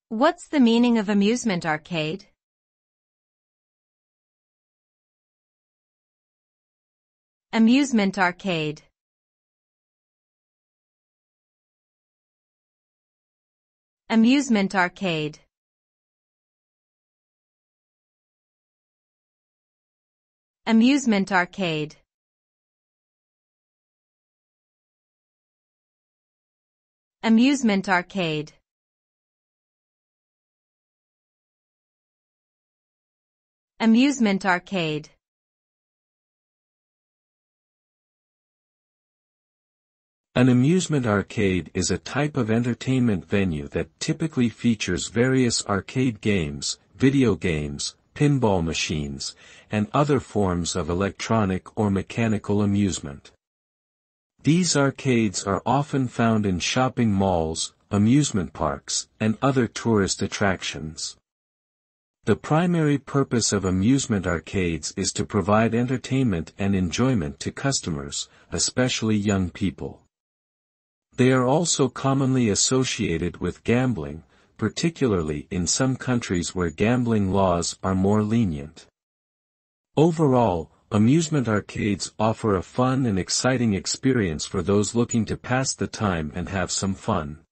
What's the meaning of amusement arcade? Amusement arcade. Amusement arcade. Amusement arcade. Amusement arcade. Amusement arcade. An amusement arcade is a type of entertainment venue that typically features various arcade games, video games, pinball machines, and other forms of electronic or mechanical amusement. These arcades are often found in shopping malls, amusement parks, and other tourist attractions. The primary purpose of amusement arcades is to provide entertainment and enjoyment to customers, especially young people. They are also commonly associated with gambling, particularly in some countries where gambling laws are more lenient. Overall, amusement arcades offer a fun and exciting experience for those looking to pass the time and have some fun.